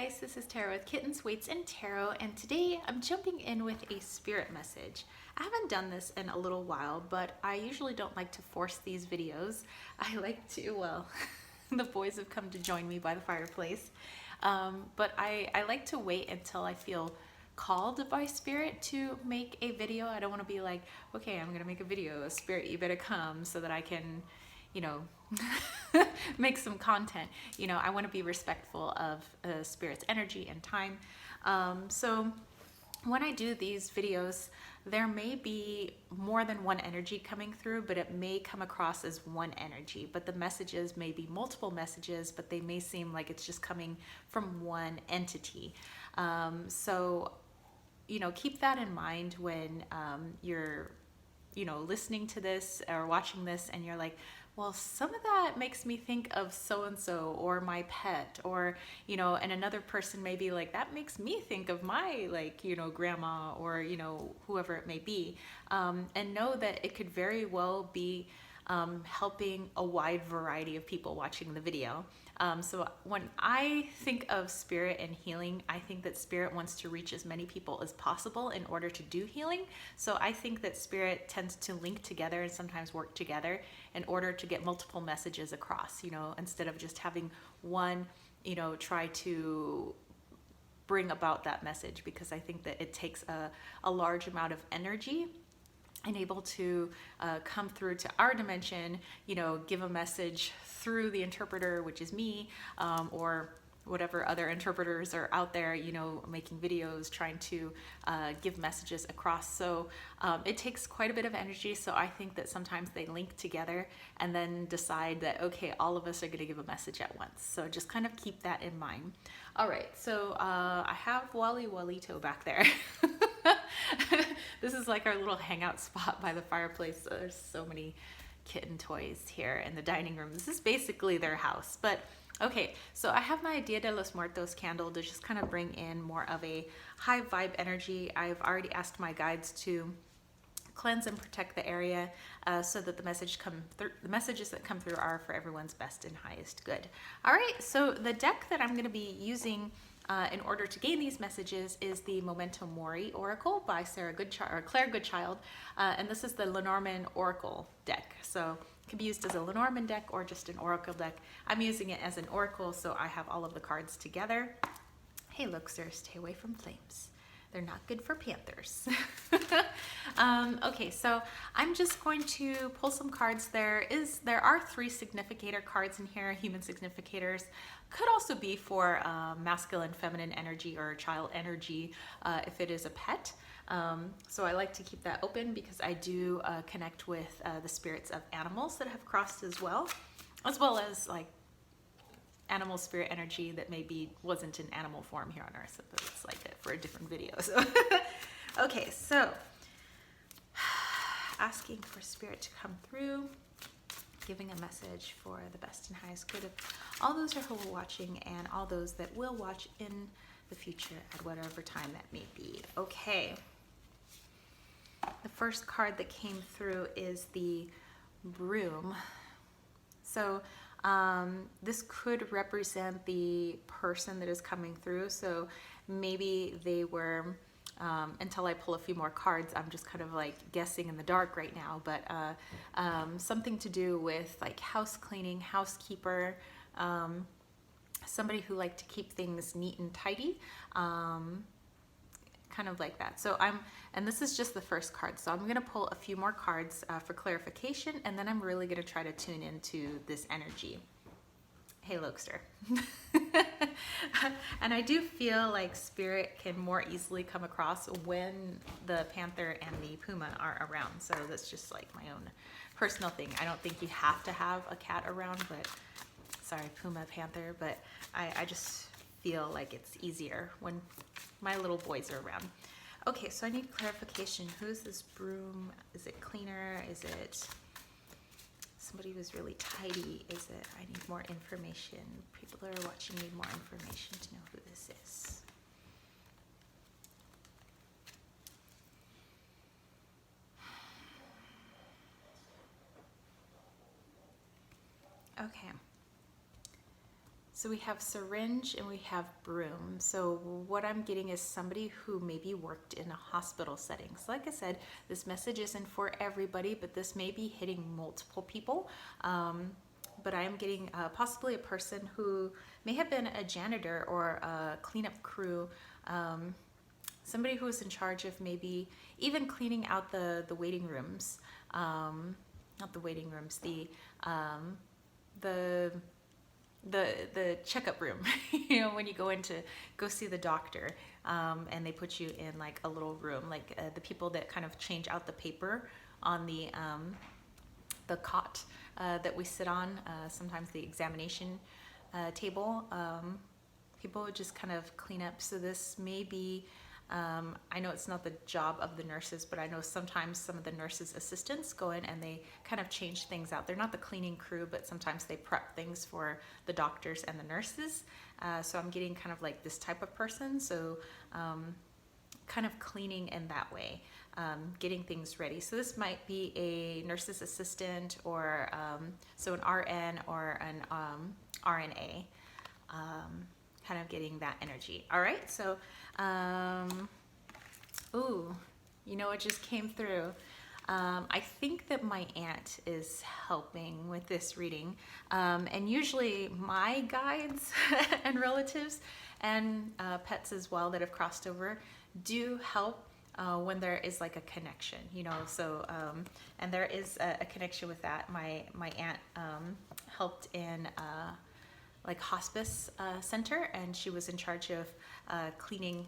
guys, this is Tarot with Kittens, Weights, and Tarot, and today I'm jumping in with a spirit message. I haven't done this in a little while, but I usually don't like to force these videos. I like to, well, the boys have come to join me by the fireplace, but I like to wait until I feel called by spirit to make a video. I don't want to be like, okay, I'm gonna make a video, spirit, you better come, so that I can, you know, make some content. You know, I want to be respectful of spirit's energy and time. So when I do these videos, there may be more than one energy coming through, but it may come across as one energy, but the messages may be multiple messages, but they may seem like it's just coming from one entity. So, you know, keep that in mind when you're, you know, listening to this or watching this and you're like, well, some of that makes me think of so-and-so or my pet, or, you know, and another person may be like, that makes me think of my, like, you know, grandma, or, you know, whoever it may be. And know that it could very well be helping a wide variety of people watching the video. So when I think of spirit and healing, I think that spirit wants to reach as many people as possible in order to do healing. So I think that spirit tends to link together and sometimes work together in order to get multiple messages across, you know, instead of just having one, you know, try to bring about that message, because I think that it takes a large amount of energy and able to come through to our dimension, you know, give a message through the interpreter, which is me, or whatever other interpreters are out there, you know, making videos, trying to give messages across. So it takes quite a bit of energy. So I think that sometimes they link together and then decide that, okay, all of us are gonna give a message at once. So just kind of keep that in mind. All right, so I have Wally Walito back there. This is like our little hangout spot by the fireplace. There's so many kitten toys here in the dining room. This is basically their house. But okay, so I have my Dia de los Muertos candle to just kind of bring in more of a high vibe energy. I've already asked my guides to cleanse and protect the area so that the messages that come through are for everyone's best and highest good. All right, so the deck that I'm going to be using in order to gain these messages is the Memento Mori Oracle by Claire Goodchild, and this is the Lenormand Oracle deck. So it can be used as a Lenormand deck or just an Oracle deck. I'm using it as an Oracle, so I have all of the cards together. Hey, look, sir, stay away from flames. They're not good for panthers. Okay, so I'm just going to pull some cards. There are 3 significator cards in here, human significators. Could also be for masculine, feminine energy or child energy if it is a pet. So I like to keep that open because I do connect with the spirits of animals that have crossed as well as like animal spirit energy that maybe wasn't in animal form here on earth, but it's like it for a different video. So okay, so asking for spirit to come through, giving a message for the best and highest good of all those who are watching and all those that will watch in the future at whatever time that may be. Okay, the first card that came through is the broom. So this could represent the person that is coming through. So maybe they were, until I pull a few more cards, I'm just kind of like guessing in the dark right now, but something to do with like house cleaning, housekeeper, somebody who liked to keep things neat and tidy, kind of like that. So and this is just the first card, so I'm going to pull a few more cards for clarification, and then I'm really going to try to tune into this energy. Hey, Lokester. And I do feel like spirit can more easily come across when the panther and the puma are around. So that's just like my own personal thing. I don't think you have to have a cat around, but sorry, puma, panther, but I just feel like it's easier when my little boys are around. Okay, so I need clarification. Who's this broom? Is it cleaner? Is it somebody who's really tidy? Is it, I need more information. People that are watching need more information to know who this is. Okay. So we have syringe and we have broom. So what I'm getting is somebody who maybe worked in a hospital setting. So like I said, this message isn't for everybody, but this may be hitting multiple people. But I am getting possibly a person who may have been a janitor or a cleanup crew, somebody who was in charge of maybe even cleaning out the waiting rooms, not the waiting rooms, the checkup room, you know, when you go in to go see the doctor, and they put you in like a little room, like the people that kind of change out the paper on the cot that we sit on, sometimes the examination table. People would just kind of clean up. So this may be, I know it's not the job of the nurses, but I know sometimes some of the nurses' assistants go in and they kind of change things out. They're not the cleaning crew, but sometimes they prep things for the doctors and the nurses. So I'm getting kind of like this type of person. So kind of cleaning in that way, getting things ready. So this might be a nurse's assistant or so an RN or an RNA. Kind of getting that energy. All right, so ooh, you know what just came through? I think that my aunt is helping with this reading, and usually my guides and relatives and pets as well that have crossed over do help when there is like a connection, you know. So and there is a connection with that. My aunt helped in like hospice center, and she was in charge of cleaning,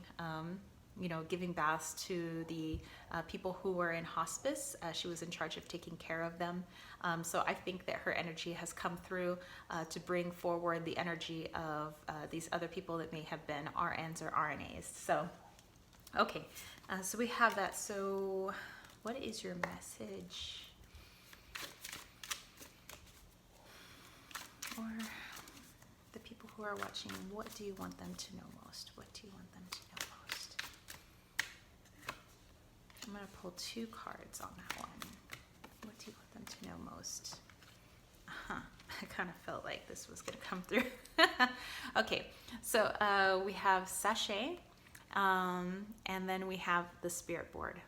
you know, giving baths to the people who were in hospice. She was in charge of taking care of them. So I think that her energy has come through to bring forward the energy of these other people that may have been RNs or RNAs. So, okay, so we have that. So what is your message? Or the people who are watching, what do you want them to know most? What do you want them to know most? I'm going to pull 2 cards on that one. What do you want them to know most? I kind of felt like this was going to come through. Okay, so we have sachet, and then we have the spirit board.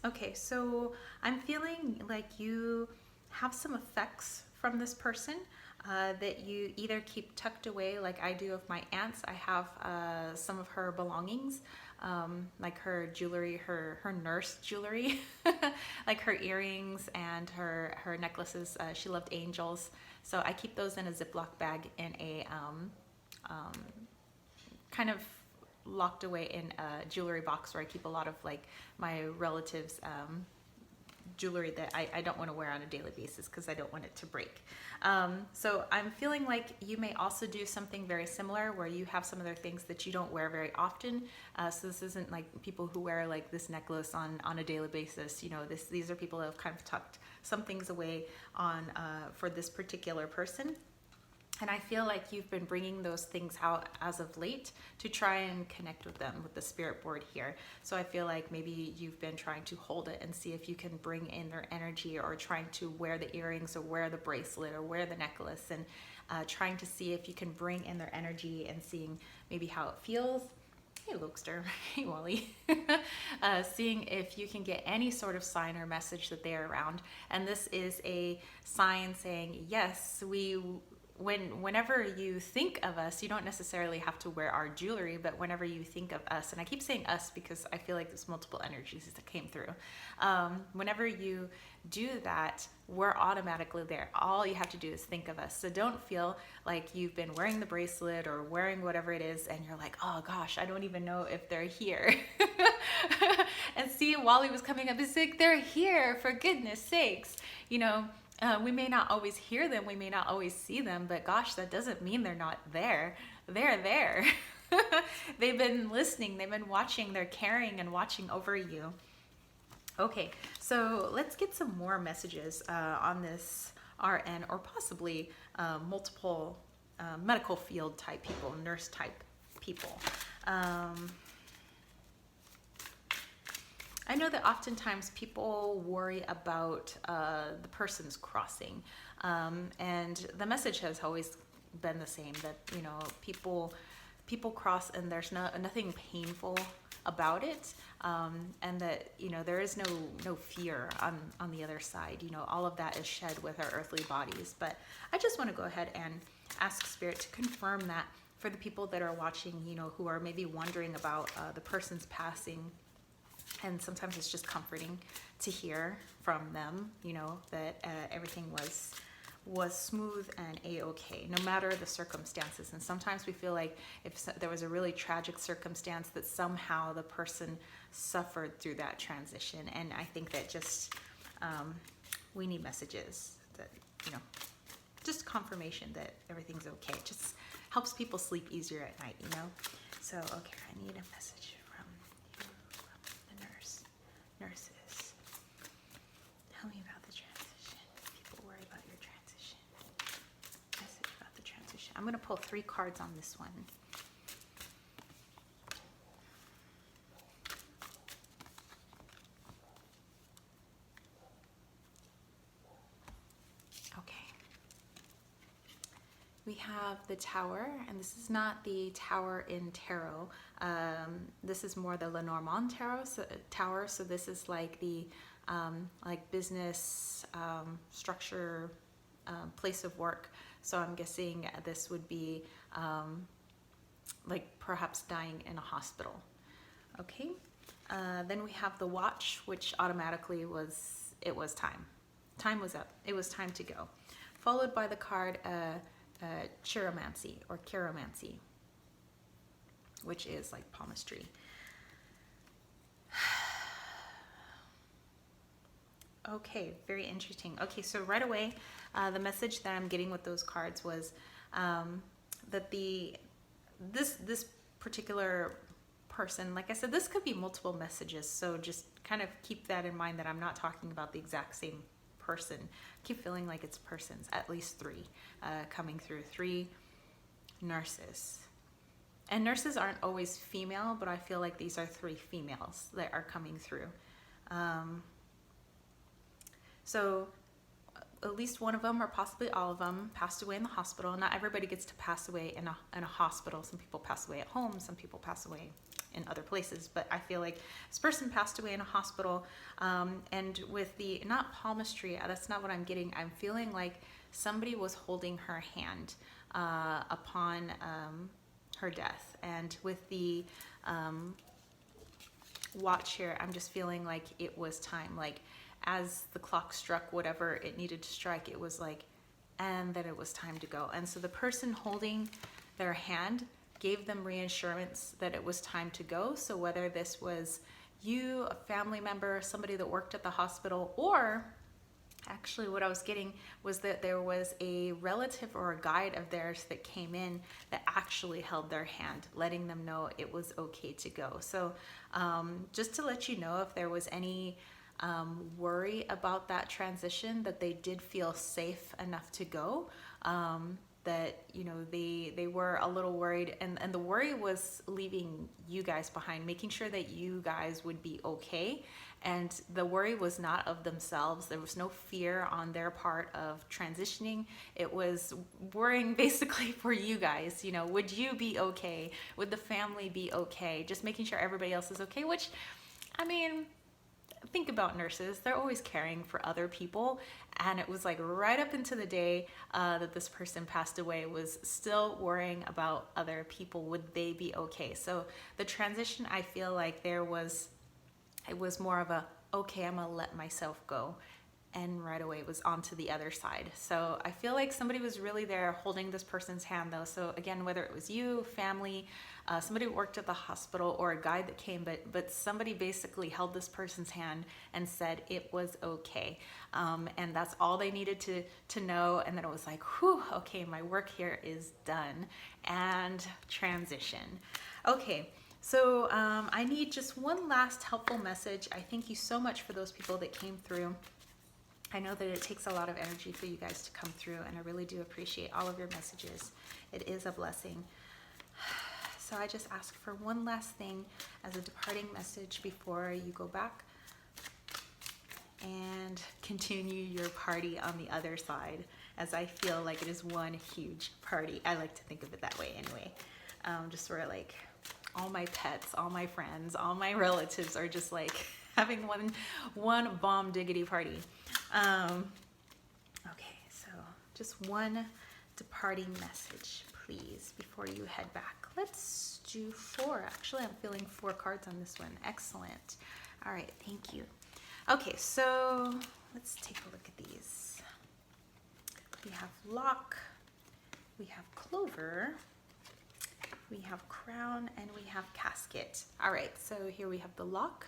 Okay, so I'm feeling like you have some effects from this person that you either keep tucked away, like I do of my aunts. I have some of her belongings, like her jewelry, her nurse jewelry, like her earrings and her necklaces. She loved angels, so I keep those in a Ziploc bag in a kind of locked away in a jewelry box where I keep a lot of like my relatives' jewelry that I don't want to wear on a daily basis because I don't want it to break. So I'm feeling like you may also do something very similar where you have some other things that you don't wear very often. So this isn't like people who wear like this necklace on a daily basis. You know, these are people that have kind of tucked some things away on for this particular person. And I feel like you've been bringing those things out as of late to try and connect with them with the spirit board here. So I feel like maybe you've been trying to hold it and see if you can bring in their energy, or trying to wear the earrings or wear the bracelet or wear the necklace, and trying to see if you can bring in their energy and seeing maybe how it feels. Hey Lokester, hey Wally. Seeing if you can get any sort of sign or message that they are around. And this is a sign saying, yes, whenever you think of us, you don't necessarily have to wear our jewelry, but whenever you think of us, and I keep saying us because I feel like there's multiple energies that came through. Whenever you do that, we're automatically there. All you have to do is think of us. So don't feel like you've been wearing the bracelet or wearing whatever it is and you're like, oh gosh, I don't even know if they're here. And see, Wally was coming up, he's like, they're here, for goodness sakes. You know, we may not always hear them, we may not always see them, but gosh, that doesn't mean they're not there. They're there. They've been listening, they've been watching, they're caring and watching over you. Okay, so let's get some more messages on this RN, or possibly multiple medical field type people, nurse type people. I know that oftentimes people worry about the person's crossing, and the message has always been the same, that people cross and there's nothing painful about it, and that there is no fear on the other side. All of that is shed with our earthly bodies. But I just want to go ahead and ask Spirit to confirm that for the people that are watching, who are maybe wondering about the person's passing. And sometimes it's just comforting to hear from them, that everything was smooth and a-okay, no matter the circumstances. And sometimes we feel like if there was a really tragic circumstance, that somehow the person suffered through that transition. And I think that just we need messages that, just confirmation that everyth's okay. It just helps people sleep easier at night, So, okay, I need a message from the nurses. Tell me about the transition. People worry about your transition. Message about the transition. I'm going to pull 3 cards on this one. We have the Tower, and this is not the Tower in Tarot. This is more the Lenormand Tower. So this is like the business structure, place of work. So I'm guessing this would be like perhaps dying in a hospital. Okay. Then we have the Watch, which automatically was time. Time was up. It was time to go. Followed by the card chiromancy or chiromancy, which is like palmistry. Okay, very interesting. Okay, so right away, the message that I'm getting with those cards was that this particular person, like I said, this could be multiple messages. So just kind of keep that in mind, that I'm not talking about the exact same person. I keep feeling like it's persons, at least 3 coming through. 3 nurses. And nurses aren't always female, but I feel like these are 3 females that are coming through. So at least one of them, or possibly all of them, passed away in the hospital. Not everybody gets to pass away in a hospital. Some people pass away at home, some people pass away in other places, but I feel like this person passed away in a hospital, and with the, not palmistry, that's not what I'm getting. I'm feeling like somebody was holding her hand upon her death, and with the Watch here, I'm just feeling like it was time, like as the clock struck whatever it needed to strike, it was like, and then it was time to go. And so the person holding their hand gave them reassurance that it was time to go. So whether this was you, a family member, somebody that worked at the hospital, or actually what I was getting was that there was a relative or a guide of theirs that came in that actually held their hand, letting them know it was okay to go. So just to let you know, if there was any worry about that transition, that they did feel safe enough to go, that they were a little worried, and the worry was leaving you guys behind, making sure that you guys would be okay. And the worry was not of themselves. There was no fear on their part of transitioning. It was worrying basically for you guys. Would you be okay? Would the family be okay? Just making sure everybody else is okay, which, I mean, think about nurses. They're always caring for other people. And it was like right up into the day that this person passed away, was still worrying about other people. Would they be okay? So the transition, I feel like it was more of a, okay, I'm gonna let myself go. And right away it was on to the other side. So I feel like somebody was really there holding this person's hand though. So again, whether it was you, family, somebody who worked at the hospital, or a guide that came, but somebody basically held this person's hand and said it was okay. And that's all they needed to know. And then it was like, whew, okay, my work here is done. And transition. Okay. So I need just one last helpful message. I thank you so much for those people that came through. I know that it takes a lot of energy for you guys to come through, and I really do appreciate all of your messages. It is a blessing. So I just ask for one last thing as a departing message before you go back and continue your party on the other side, as I feel like it is one huge party. I like to think of it that way anyway. Just where like all my pets, all my friends, all my relatives are just like having one bomb diggity party. Okay, so just one departing message, please, before you head back. Let's do 4. Actually, I'm feeling 4 cards on this one. Excellent. All right, thank you. Okay, so let's take a look at these. We have lock, we have clover, we have crown, and we have casket. All right, so here we have the lock,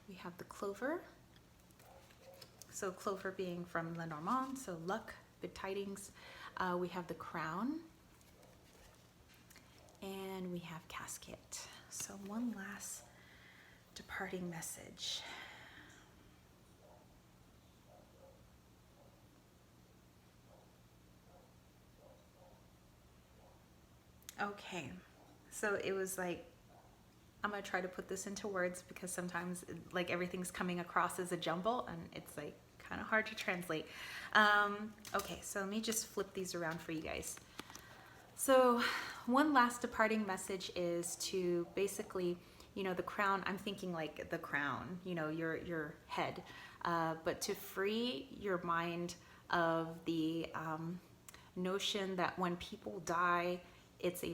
we have the clover. So clover being from Lenormand, so luck, good tidings. We have the crown, and we have casket. So one last departing message. Okay, so it was like, I'm gonna try to put this into words because sometimes like everything's coming across as a jumble and it's like kind of hard to translate. Okay, so let me just flip these around for you guys. So one last departing message is to basically, you know, the crown, I'm thinking like the crown, you know, your head, but to free your mind of the notion that when people die, it's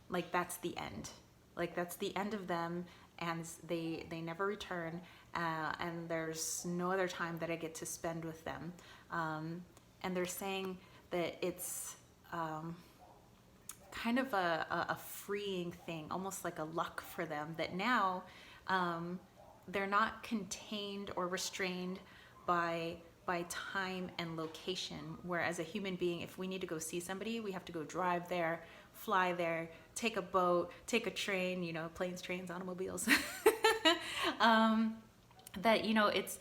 like that's the end. Like that's the end of them, and they never return, and there's no other time that I get to spend with them. And they're saying that it's kind of a freeing thing, almost like a luck for them, that now they're not contained or restrained by time and location, whereas a human being, if we need to go see somebody, we have to go drive there, fly there, take a boat, take a train, you know, planes, trains, automobiles. That, you know, it's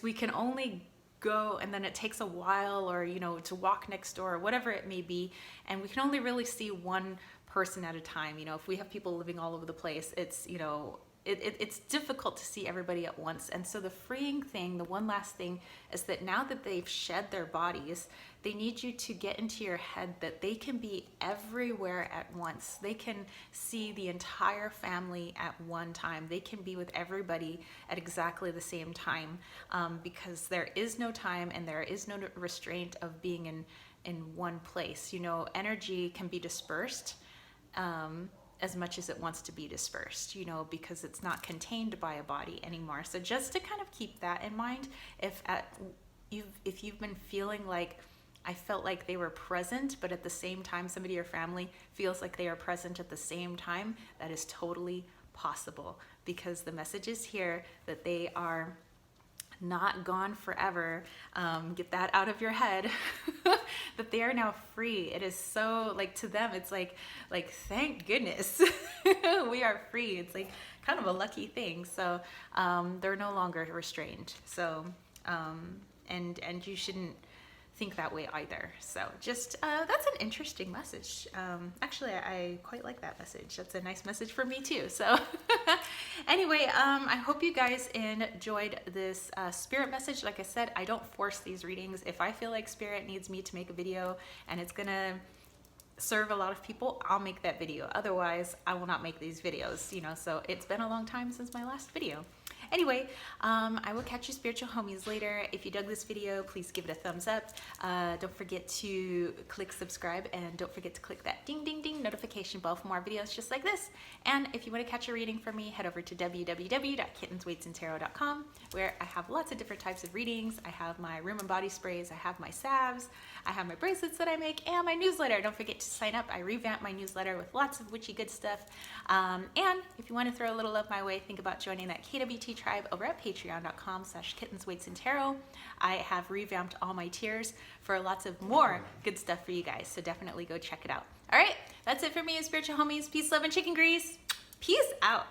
we can only go, and then it takes a while, or, you know, to walk next door or whatever it may be, and we can only really see one person at a time. You know, if we have people living all over the place, it's, you know, it's difficult to see everybody at once. And so the freeing thing, the one last thing, is that now that they've shed their bodies, they need you to get into your head that they can be everywhere at once. They can see the entire family at one time. They can be with everybody at exactly the same time, because there is no time and there is no restraint of being in one place. You know, energy can be dispersed as much as it wants to be dispersed, you know, because it's not contained by a body anymore. So just to kind of keep that in mind, if you've been feeling like, I felt like they were present, but at the same time somebody in your family feels like they are present at the same time, that is totally possible, because the message is here that they are not gone forever. Get that out of your head. That they are now free. It is so, like, to them it's like thank goodness we are free. It's like kind of a lucky thing. So they're no longer restrained. So and you shouldn't think that way either. So just that's an interesting message. Actually, I quite like that message. That's a nice message for me too. So anyway, I hope you guys enjoyed this spirit message. Like I said, I don't force these readings. If I feel like spirit needs me to make a video and it's gonna serve a lot of people, I'll make that video. Otherwise, I will not make these videos, you know. So it's been a long time since my last video. Anyway, I will catch you spiritual homies later. If you dug this video, please give it a thumbs up. Don't forget to click subscribe, and don't forget to click that ding ding ding notification bell for more videos just like this. And if you want to catch a reading from me, head over to www.kittenswaitsandtarot.com, where I have lots of different types of readings. I have my room and body sprays, I have my salves, I have my bracelets that I make, and my newsletter. Don't forget to sign up. I revamped my newsletter with lots of witchy good stuff. And if you want to throw a little love my way, think about joining that KWT tribe over at patreon.com/kittenswaitsandtarot. I have revamped all my tiers for lots of more good stuff for you guys, so definitely go check it out. All right, that's it for me, spiritual homies. Peace, love, and chicken grease. Peace out.